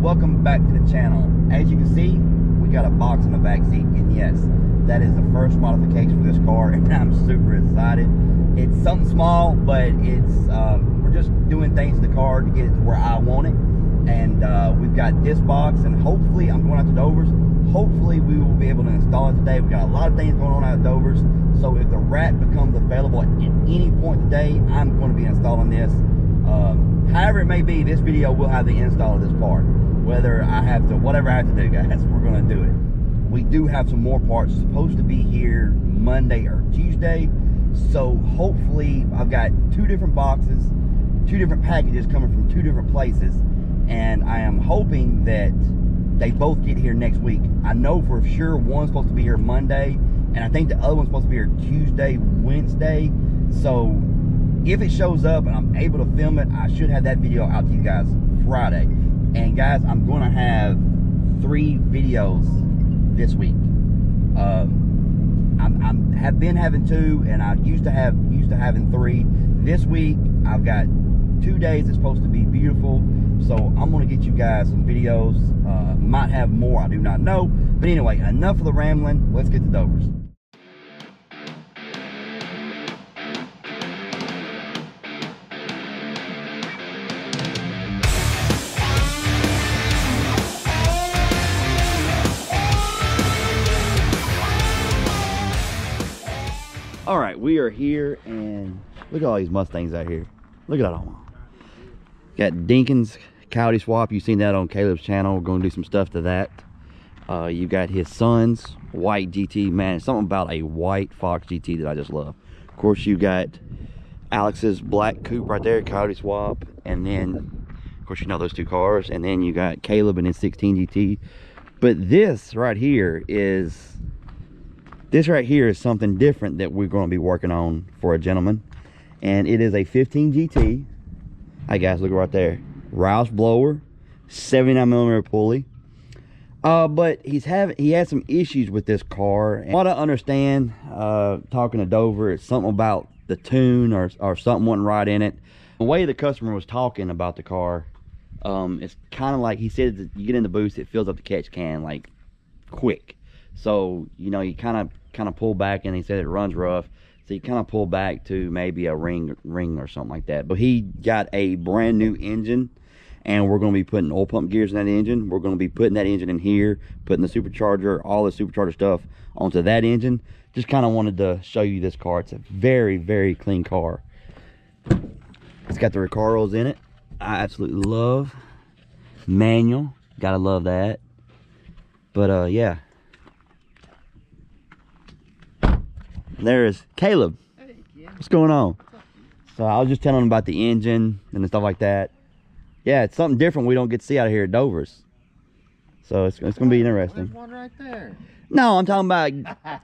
Welcome back to the channel. As you can see, we got a box in the back seat, and yes, that is the first modification for this car, and I'm super excited. It's something small, but it's we're just doing things to the car to get it to where I want it. And we've got this box, and hopefully, I'm going out to Dover's. Hopefully, we will be able to install it today. We got a lot of things going on out at Dover's, so if the rat becomes available at any point today, I'm going to be installing this. However it may be, this video will have the install of this part. Whether I have to, whatever I have to do, guys, we're gonna do it. We do have some more parts supposed to be here Monday or Tuesday. So hopefully I've got 2 different boxes, 2 different packages coming from 2 different places. And I am hoping that they both get here next week. I know for sure one's supposed to be here Monday, and I think the other one's supposed to be here Tuesday, Wednesday. So if it shows up and I'm able to film it, I should have that video out to you guys Friday. And guys, I'm gonna have 3 videos this week. Have been having 2, and I used to having 3. This week I've got 2 days it's supposed to be beautiful, so I'm gonna get you guys some videos. Might have more, I do not know. But anyway, enough of the rambling. Let's get to Dover's. All right, we are here, and look at all these Mustangs out here. Look at that all. Got Dinkins Coyote swap. You've seen that on Caleb's channel. We're going to do some stuff to that. You got his son's white GT. Man, it's something about a white Fox GT that I just love. Of course, you got Alex's black coupe right there, Coyote swap. And then, of course, you know those 2 cars. And then you got Caleb and his 16 GT. But this right here is... This right here is something different that we're going to be working on for a gentleman. And it is a 15 GT. Hi guys, look right there. Rouse blower, 79mm pulley. But he had some issues with this car. And what I understand, talking to Dover, it's something about the tune or something wasn't right in it. The way the customer was talking about the car, it's kind of like, he said that you get in the boost, it fills up the catch can like quick. So, you know, you kind of pull back, and he said it runs rough. So you kind of pull back to maybe a ring or something like that. But he got a brand new engine, and we're going to be putting oil pump gears in that engine. We're going to be putting that engine in here, putting the supercharger, all the supercharger stuff onto that engine. Just kind of wanted to show you this car. It's a very, very clean car. It's got the Recaros in it. I absolutely love. Manual. Gotta love that. But, yeah. There is Caleb. Hey, yeah. What's going on? So I was just telling him about the engine and stuff like that. Yeah, it's something different we don't get to see out here at Dover's. So it's going to be interesting. There's one right there. No, I'm talking about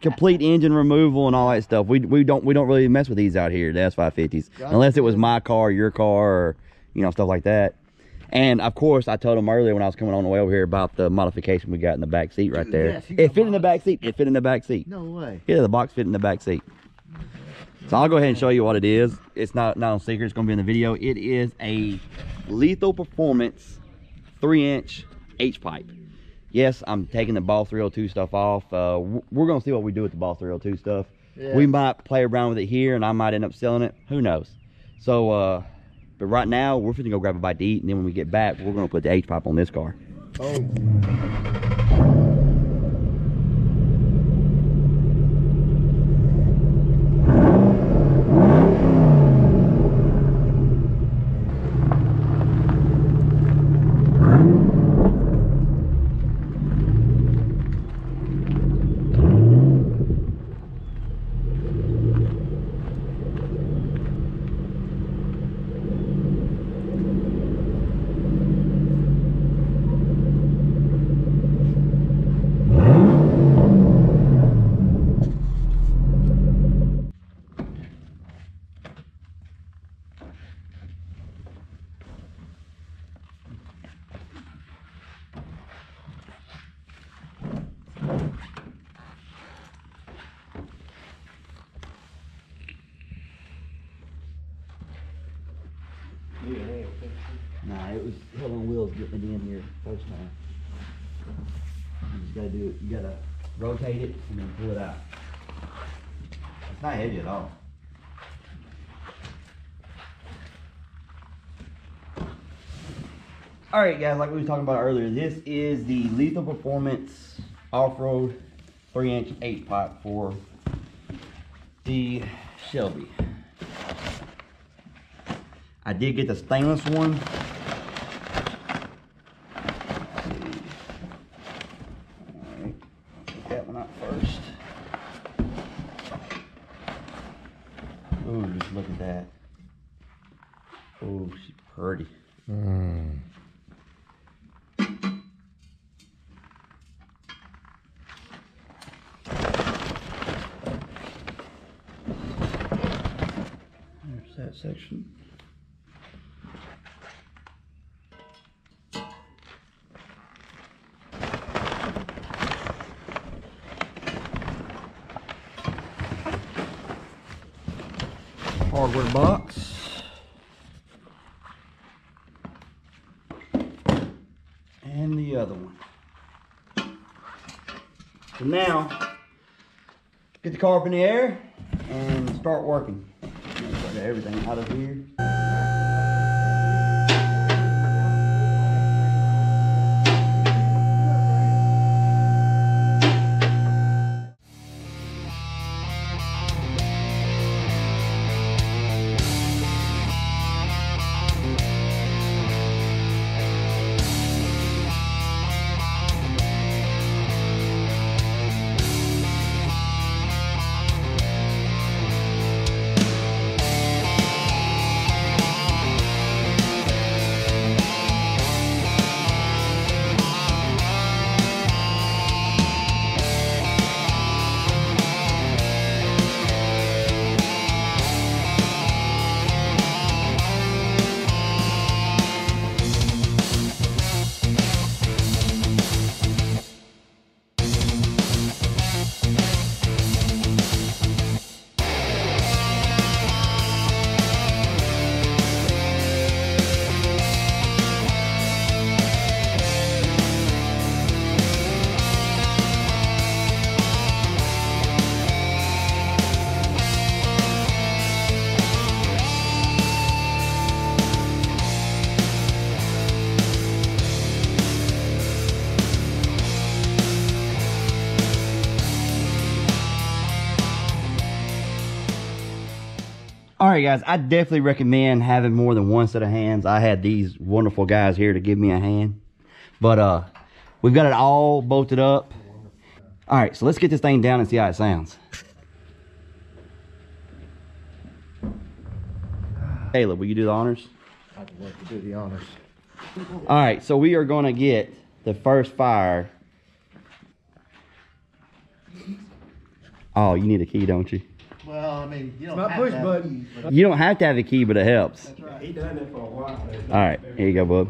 complete engine removal and all that stuff. We don't really mess with these out here, the S550s, unless it was my car, your car, or you know, stuff like that. And of course, I told him earlier when I was coming on the way over here about the modification we got in the back seat right there. Yes, it fit in the back seat. It fit in the back seat. No way. Yeah, the box fit in the back seat. So I'll go ahead and show you what it is. It's not on secret. It's going to be in the video. It is a Lethal Performance 3-inch H-pipe. Yes, I'm taking the Ball 302 stuff off. We're going to see what we do with the Ball 302 stuff. Yeah. We might play around with it here, and I might end up selling it. Who knows? So, but right now, we're going to go grab a bite to eat, and then when we get back, we're going to put the H-pipe on this car. Oh. getting it in here first time. You just gotta do it. You gotta rotate it and then pull it out. It's not heavy at all. Alright guys, like we were talking about earlier, this is the Lethal Performance Off-Road 3-inch H-pipe for the Shelby. I did get the stainless one. Alright, get that one out first. Oh, just look at that. Oh, she's pretty. There's that section. Hardware box. And the other one. So now, get the car up in the air and start working. Get everything out of here. Alright guys, I definitely recommend having more than one set of hands. I had these wonderful guys here to give me a hand. But we've got it all bolted up. Alright, so let's get this thing down and see how it sounds. Caleb, will you do the honors? I'd love to do the honors. Alright, so we are going to get the first fire. Oh, you need a key, don't you? Well, I mean, you don't My have push to have button. keys, but You don't have to have a key, but it helps. that's right. He done it for a while. Alright, here you go, bub.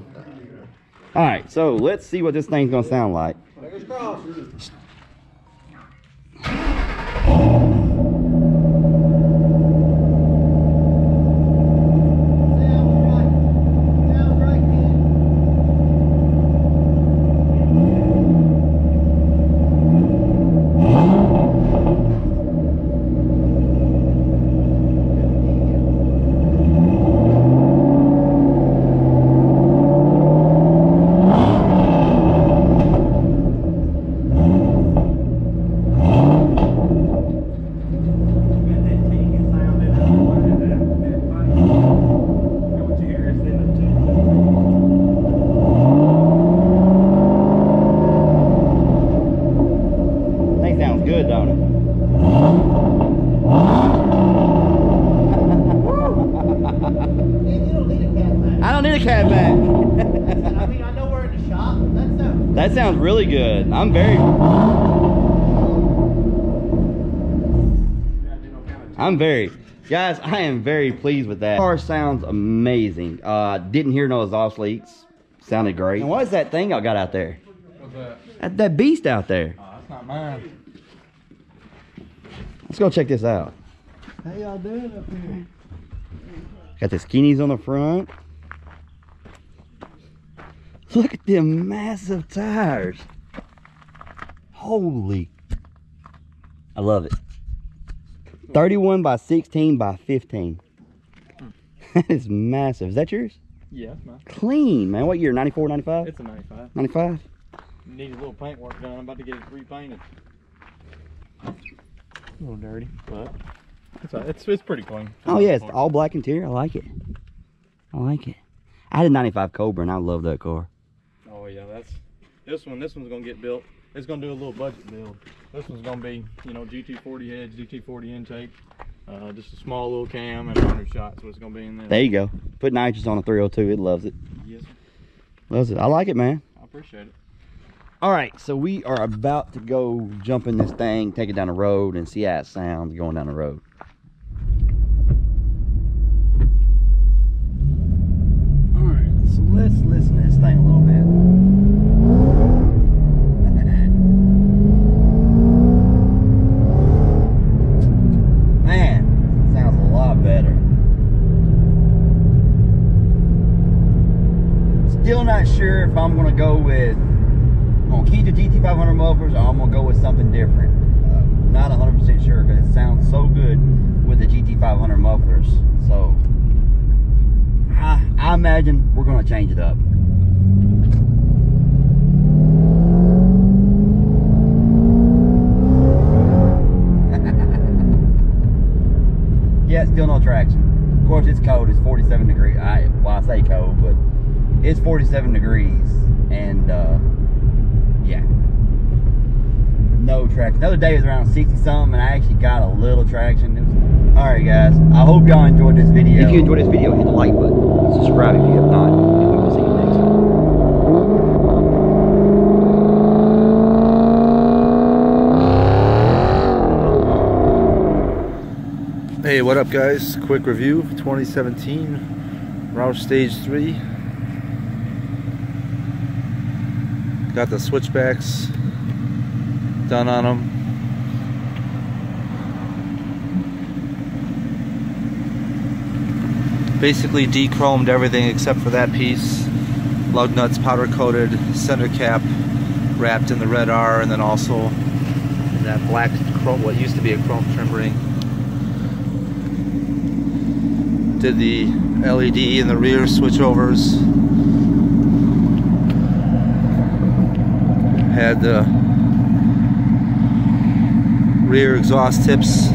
Alright, so let's see what this thing's going to sound like. Fingers crossed. That sounds really good. Guys, I am very pleased with that. The car sounds amazing. Didn't hear no exhaust leaks. Sounded great. And what is that thing I got out there? What's that? That beast out there. Oh, that's not mine. Let's go check this out. how y'all doing up here? Got the skinnies on the front. Look at them massive tires. Holy. I love it. 31 by 16 by 15. That is massive. Is that yours? Yeah, it's mine. Clean, man. What year? 94, 95? It's a 95. 95? Needs a little paint work done. I'm about to get it repainted. A little dirty, but it's pretty clean. Oh yeah, it's all black interior. I like it. I like it. I had a 95 Cobra and I love that car. Oh yeah, this one's gonna get built. It's gonna do a little budget build. This one's gonna be, you know, GT40 heads, GT40 intake, just a small little cam and 100 shots. So it's gonna be in there. There you go. Put nitrous on a 302. It loves it. Yes, sir. Loves it. I like it, man. I appreciate it. All right, so we are about to go jump in this thing, take it down the road, and see how it sounds going down the road. All right, so let's listen to this thing a little bit. Man, sounds a lot better. Still not sure if I'm gonna go with, I'm gonna keep the GT500 mufflers, or I'm gonna go with something different. Not 100% sure, because it sounds so good with the GT500 mufflers. So I imagine we're gonna change it up. Yeah, still no traction. Of course, it's cold. It's 47 degrees. Well, I say cold, but it's 47 degrees, and yeah, no traction. The other day was around 60 something, and I actually got a little traction. All right, guys, I hope y'all enjoyed this video. If you enjoyed this video, hit the like button, subscribe if you have not, and we will see you next time. Hey, what up guys? Quick review, 2017 Roush Stage 3. Got the switchbacks done on them. Basically de-chromed everything except for that piece. Lug nuts powder coated, center cap wrapped in the red R, and then also in that black chrome, what used to be a chrome trim ring. Did the LED in the rear switchovers. Had the rear exhaust tips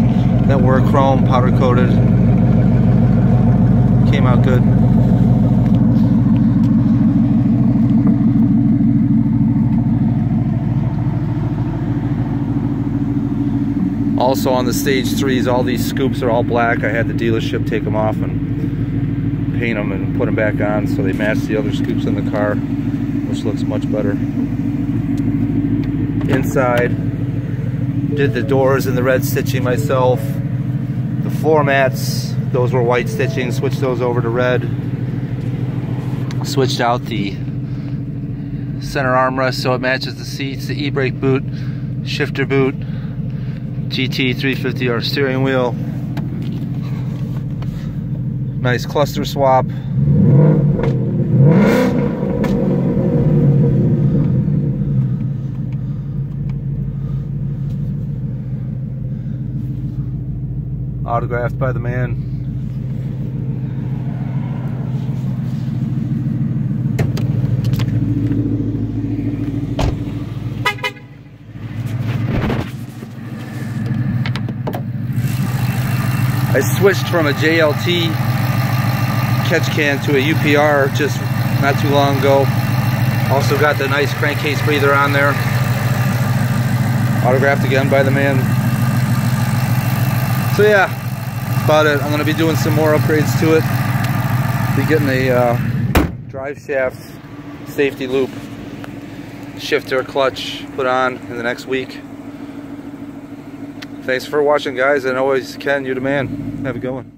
that were chrome powder coated. Came out good. Also on the Stage 3s, all these scoops are all black. I had the dealership take them off and paint them and put them back on so they match the other scoops in the car, which looks much better. Inside, did the doors in the red stitching myself. The floor mats, those were white stitching, switched those over to red. Switched out the center armrest so it matches the seats, the e-brake boot, shifter boot, GT350R steering wheel. Nice cluster swap. Autographed by the man. I switched from a JLT catch can to a UPR just not too long ago. Also got the nice crankcase breather on there. Autographed again by the man. So yeah, that's about it. I'm going to be doing some more upgrades to it. Be getting a drive shaft safety loop, shifter, clutch put on in the next week. Thanks for watching, guys, and always, Ken, you're the man. Have a good one.